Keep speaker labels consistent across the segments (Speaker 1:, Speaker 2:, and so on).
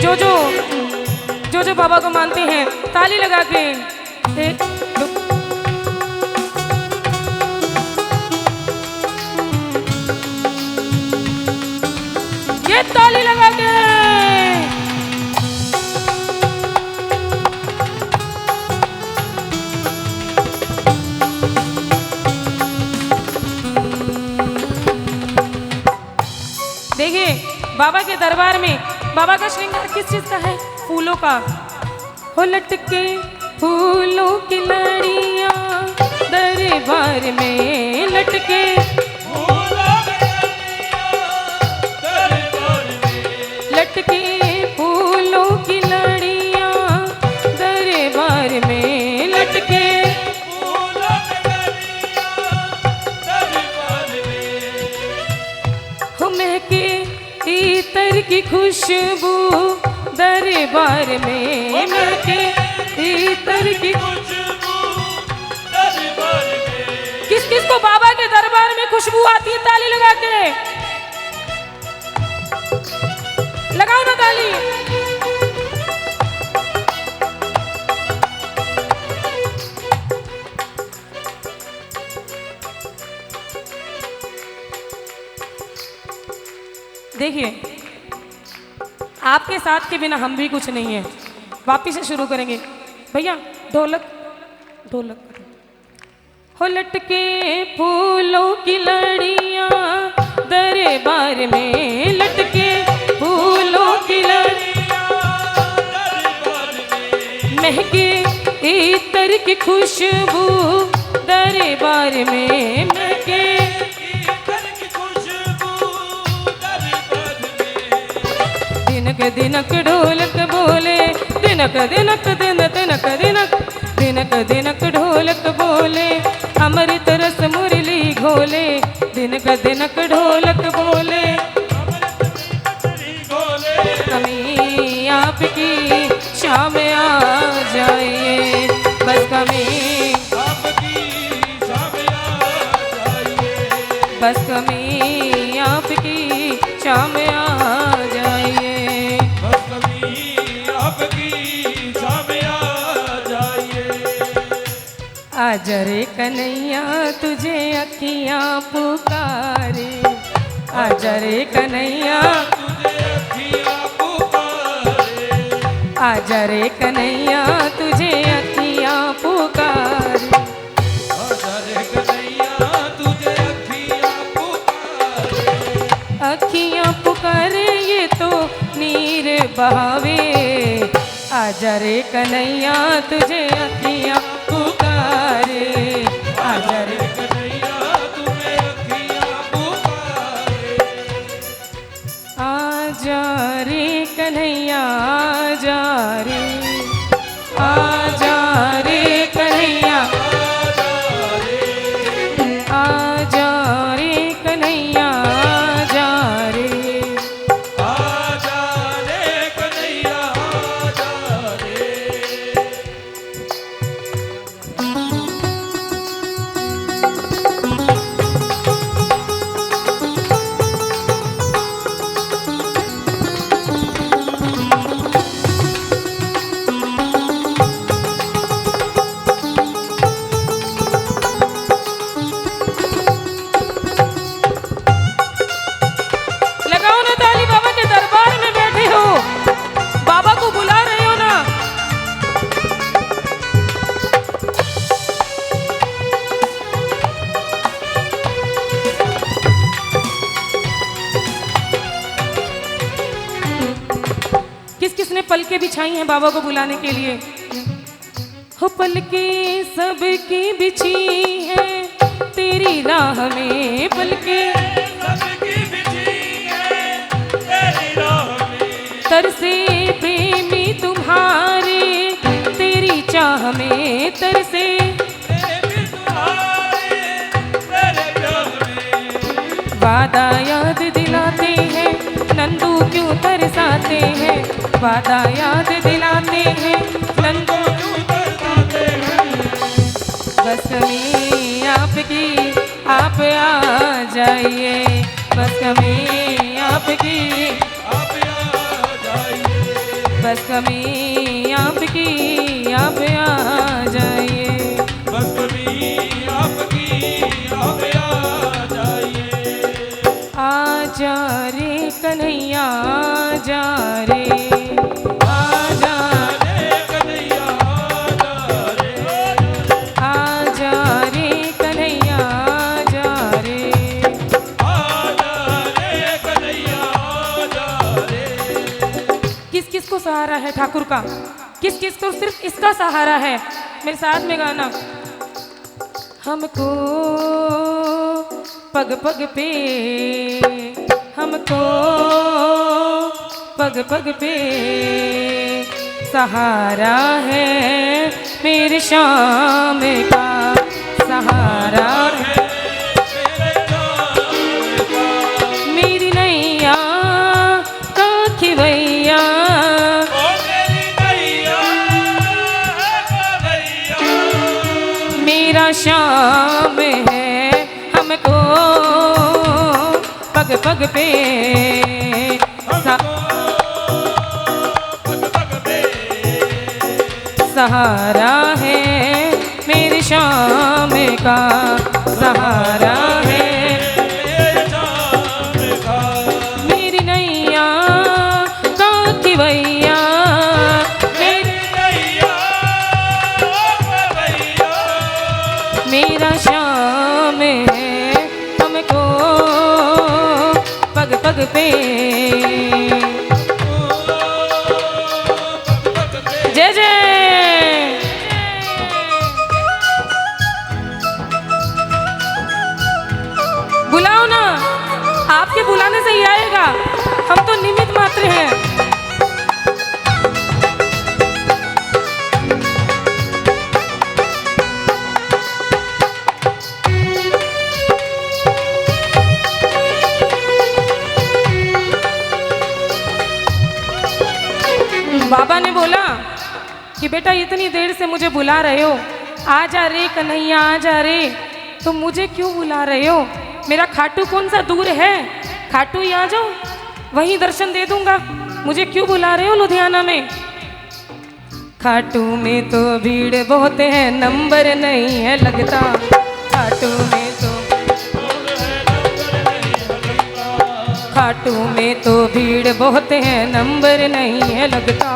Speaker 1: जो जो जो जो बाबा को मानते हैं ताली लगा के एक दो। ये ताली लगा के देखिए बाबा के दरबार में बाबा का श्रृंगार किस चीज का है? फूलों का। हो लटके फूलों की लड़ियां दरबार में लटके, लटके फूलों की लड़ियां दरबार में लटके, हो महके इतर की खुशबू दरबार में, महके इतर की खुशबू दरबार में। किस किस को बाबा के दरबार में खुशबू आती है? ताली लगा के लगाओ ना ताली। देखिए आपके साथ के बिना हम भी कुछ नहीं है। वापिस से शुरू करेंगे भैया। ढोलक ढोलक। हो लटके फूलों की लड़ियां दरबार में लटके, फूलों की लड़ियां दरबार में, महके इतर की खुशबू दरबार में, महके इतर की खुशबू दरबार में। दिनक दिनक ढोलक बोले, दिनक दिनक दिन दिनक दिनक, दिनक दिनक ढोलक बोले, अमृत रस मुरली घोले, दिनक दिनक ढोलक बोले, कमी आपकी शाम आ जाइए, बस कमी आपकी शाम आ जाइए, बस कमी आपकी शाम आ जाइए, बस कमी आपकी शाम आ जाइए। आज रे कन्हैया तुझे अखियां पुकारे, आज रे कन्हैया तुझे अखियां पुकारे, आज रे कन्हैया तुझे अखियां पुकारे, आज रे कन्हैया तुझे अखियां पुकारे, अखियां पुकारे ये तो नीर बहावे, आज रे कन्हैया तुझे अखियां पुकारे, आज रे कन्हैया तुझे अखियां पुकारे, आजा रे कन्हैया आजा रे, आजा रे कन्हैया आजा रे कन्हैया आजा रे, आजा रे कन्हैया आजा रे। पलके बिछाई हैं बाबा को बुलाने के लिए। हो पलके सबकी बिछी है तेरी राह में, पलके सबकी बिछी है तेरी राह में, तरसे प्रेमी तुम्हारे तेरी चाह में, तरसे प्रेमी तुम्हारे तेरे चाह में, वादा याद दिलाते हैं नंदू क्यों तरसाते हैं, वादा याद दिलाते हैं नंदू क्यों तरसाते हैं, बस कमी आपकी आप आ जाइए, बस कमी आपकी आप आ जाइए। बस कमी आपकी, आप आ जाइए।
Speaker 2: बस कभी आपकी आप आ जाइए।
Speaker 1: आजा रे कन्हैया आजा रे, आजा
Speaker 2: रे कन्हैया आजा रे,
Speaker 1: आजा रे कन्हैया आजा रे।
Speaker 2: आजा रे कन्हैया आजा रे।
Speaker 1: किस किस को सहारा है ठाकुर का, किस किस को सिर्फ इसका सहारा है। मेरे साथ में गाना। हमको पग पग पे, हमको पग पग पे सहारा है मेरे श्याम का, सहारा है मेरी नैया का खिवैया, मेरा श्याम है हमको पग पग पे सहारा है मेरे श्याम का, सहारा है मेरी नैया का खिवैया, मेरा श्याम है हमको पग पग पे। जय जय। बुलाओ ना, आपके बुलाने से ही आएगा, हम तो निमित्त मात्र हैं। बाबा ने बोला कि बेटा इतनी देर से मुझे बुला रहे हो, आ जा रे कन्हैया आ जा रे, तो मुझे क्यों बुला रहे हो? मेरा खाटू कौन सा दूर है, खाटू ही आ जाओ, वहीं दर्शन दे दूंगा, मुझे क्यों बुला रहे हो लुधियाना में? खाटू में तो भीड़ बहुत है, नंबर नहीं है लगता, खाटू में तो, खाटू में तो भीड़ बहुत है, नंबर नहीं है लगता।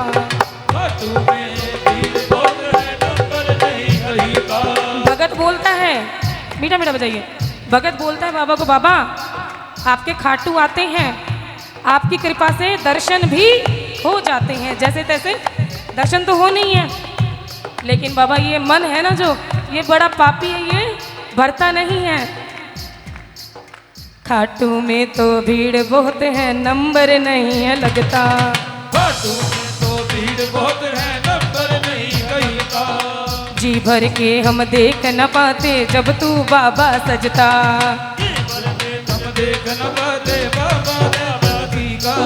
Speaker 2: खाटू में भीड़ बहुत है, नंबर नहीं लगता।
Speaker 1: भगत बोलता है, मीठा मीठा बजाइए। भगत बोलता है बाबा को, बाबा आपके खाटू आते हैं, आपकी कृपा से दर्शन भी हो जाते हैं, जैसे तैसे दर्शन तो हो नहीं है, लेकिन बाबा ये मन है ना जो, ये बड़ा पापी है, ये भरता नहीं है। खाटू में तो भीड़ बहुत है, नंबर नहीं है लगता।
Speaker 2: खाटू में तो भीड़ बहुत है, नंबर नहीं लगता।
Speaker 1: जी भर के हम देख न पाते, जब तू बाबा सजता।
Speaker 2: जी भर के हम देख न पाते, बाबा दादी का।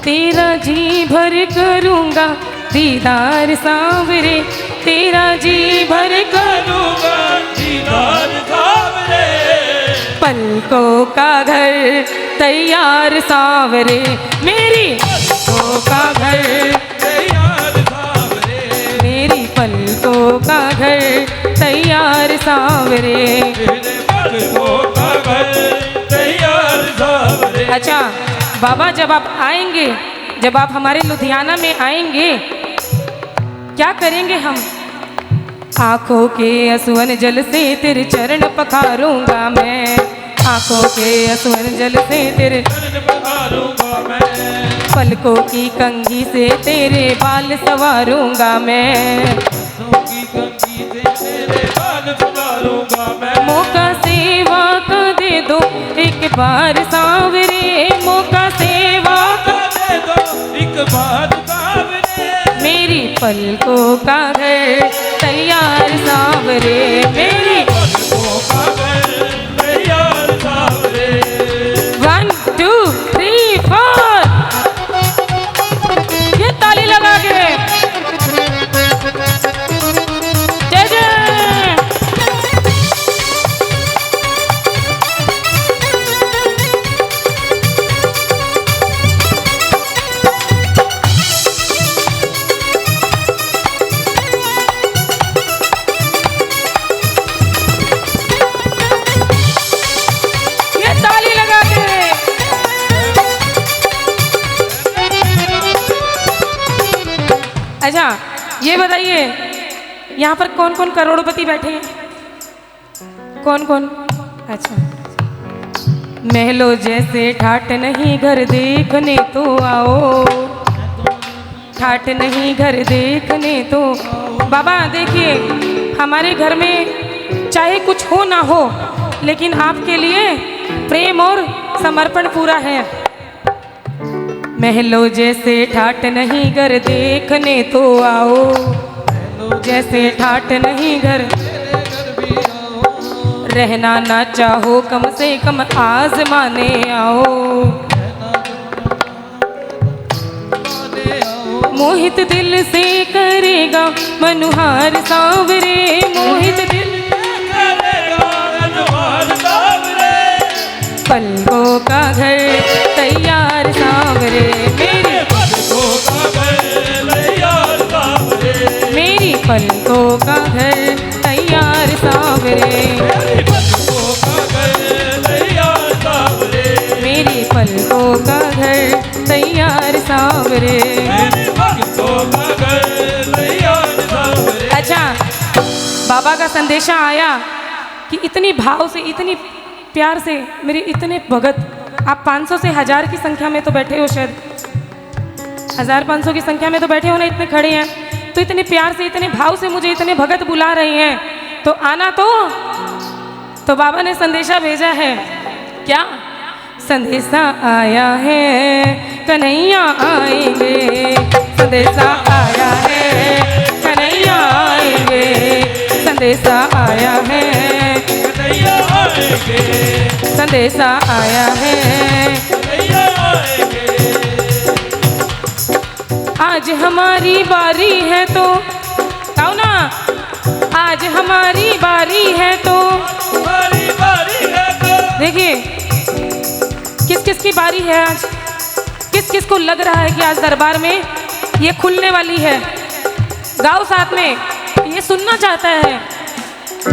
Speaker 1: तेरा जी भर करूँगा दीदार सांवरे, तेरा जी भर
Speaker 2: करूँगा दीदार सांवरे।
Speaker 1: पलकों का घर तैयार सांवरे, मेरी पलकों का घर
Speaker 2: तैयार सांवरे।
Speaker 1: मेरी पलकों का घर तैयार सांवरे।
Speaker 2: मेरे पलकों का घर तैयार सांवरे।
Speaker 1: अच्छा बाबा, जब आप आएंगे, जब आप हमारे लुधियाना में आएंगे, क्या करेंगे हम? आंखों के असुवन जल से तेरे चरण पखारूंगा मैं, आंखों के असुवन जल से तेरे
Speaker 2: चरण पखारूंगा मैं।
Speaker 1: पलकों की कंघी से तेरे बाल संवारूंगा मैं,
Speaker 2: की कंघी से तेरे बाल संवारूंगा मैं।
Speaker 1: मौका सेवा का दे दो एक बार सांवरे, मौका सेवा का
Speaker 2: दे दो एक बार सांवरे।
Speaker 1: मेरी पलकों का घर तैयार सांवरे, मेरी
Speaker 2: पलकों का घर तैयार सांवरे।
Speaker 1: 1 2 3 4 ये ताली लगा के जय जय। अच्छा ये बताइए यहाँ पर कौन कौन करोड़पति बैठे हैं? कौन कौन? अच्छा। महलों जैसे ठाट नहीं घर देखने तो आओ, ठाट नहीं घर देखने तो। बाबा देखिए हमारे घर में चाहे कुछ हो ना हो, लेकिन आपके लिए प्रेम और समर्पण पूरा है। महलों जैसे ठाट नहीं घर देखने तो आओ, जैसे ठाट नहीं घर रहना ना चाहो कम से कम आजमाने आओ। मोहित दिल से करेगा मनुहार सांवरे, मोहित दिल
Speaker 2: करेगा मनोहर सांवरे।
Speaker 1: पलकों का घर तैयार सांवरे, मेरे
Speaker 2: पलकों का घर तैयार सांवरे।
Speaker 1: मेरी पलकों का घर तैयार सांवरे,
Speaker 2: पलकों का घर तैयार सांवरे।
Speaker 1: मेरी पलकों का घर तैयार सांवरे।
Speaker 2: मेरी पलकों का घर तैयार सांवरे।
Speaker 1: अच्छा बाबा का संदेशा आया कि इतनी भाव से इतनी प्यार से मेरे इतने भगत, आप 500 से 1000 की संख्या में तो बैठे हो, शायद 1000-500 की संख्या में तो बैठे हो ना, इतने खड़े हैं, तो इतने प्यार से इतने भाव से मुझे इतने भगत बुला रहे हैं, तो आना तो बाबा ने संदेशा भेजा है। क्या संदेशा आया है? कन्हैया आएंगे, संदेशा आया है कन्हैया आएंगे, संदेशा आया है
Speaker 2: कन्हैया आएंगे,
Speaker 1: संदेशा आया है।
Speaker 2: कन्हैया आएंगे।
Speaker 1: आज हमारी बारी है तो गाओ ना, आज हमारी बारी है तो।
Speaker 2: हमारी बारी है तो
Speaker 1: देखिए किस किस की बारी है आज, किस किस को लग रहा है कि आज दरबार में ये खुलने वाली है। गाओ साथ में, ये सुनना चाहता है।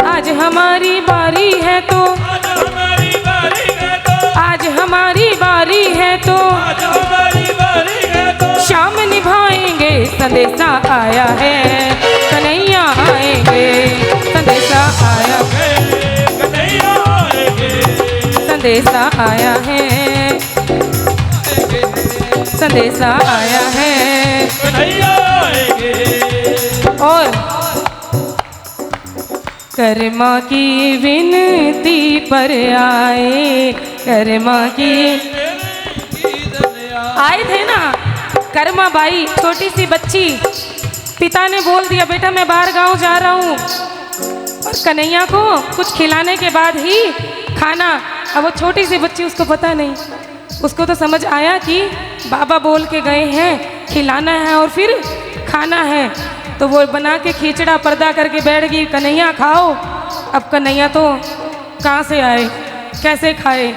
Speaker 1: आज हमारी बारी है तो,
Speaker 2: आज हमारी बारी है तो,
Speaker 1: आज हमारी बारी है तो,
Speaker 2: आज हमारी बारी है तो।
Speaker 1: शाम निभाएंगे, संदेशा आया है कन्हैया आएंगे, संदेशा आया है,
Speaker 2: कन्हैया आएंगे,
Speaker 1: संदेशा आया है, संदेशा आया है।
Speaker 2: कन्हैया आएंगे।
Speaker 1: और कर्मा की विनती पर आए, कर्मा की आए थे ना, कर्मा बाई छोटी सी बच्ची, पिता ने बोल दिया बेटा मैं बाहर गांव जा रहा हूँ, और कन्हैया को कुछ खिलाने के बाद ही खाना। अब वो छोटी सी बच्ची, उसको पता नहीं, उसको तो समझ आया कि बाबा बोल के गए हैं खिलाना है और फिर खाना है, तो वो बना के खींचड़ा पर्दा करके बैठ गई, कन्हैया खाओ। अब कन्हैया तो कहाँ से आए, कैसे खाए?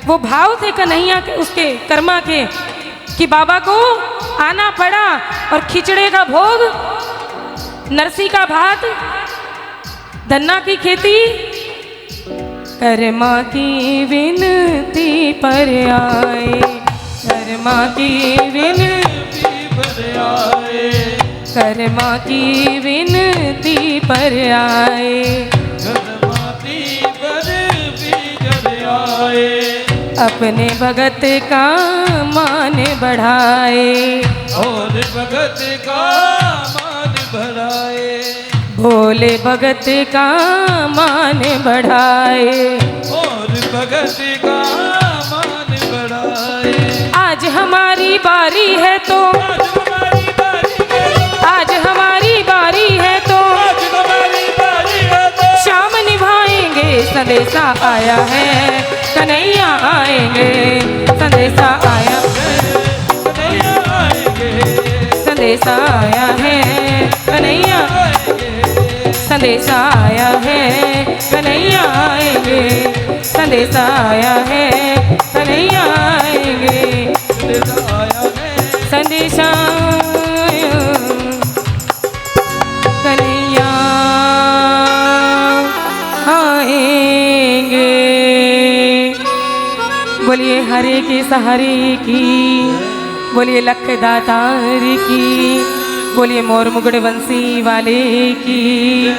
Speaker 1: वो भाव थे कन्हैया के, उसके कर्मा के, कि बाबा को आना पड़ा और खिचड़े का भोग, नरसी का भात, धन्ना की खेती। कर्मा की विनती पर आए, कर्मा की विनती
Speaker 2: पर आए,
Speaker 1: कर्मा की विनती पर आए,
Speaker 2: कर्माती पर भी आए।
Speaker 1: अपने भगत का मान बढ़ाए,
Speaker 2: और भगत का मान बढ़ाए,
Speaker 1: भोले भगत का मान बढ़ाए।
Speaker 2: और भगत का मान बढ़ाए।
Speaker 1: आज हमारी बारी है तो,
Speaker 2: आज हमारी बारी है,
Speaker 1: आज हमारी बारी है तो,
Speaker 2: आज हमारी बारी है तो।
Speaker 1: शाम निभाएंगे, संदेशा आया है कन्हैया आएंगे, संदेशा आया,
Speaker 2: कन्हैया आएंगे,
Speaker 1: संदेशा आया है कन्हैया, संदेशा आया है कन्हैया आएंगे, संदेशा आया है कन्हैया आएंगे, संदेशा कन्हैया आएंगे। बोलिए हरे की सहारे की, बोलिए लख दातार की, बोलिए मोर मुगड़ बंसी वाले की।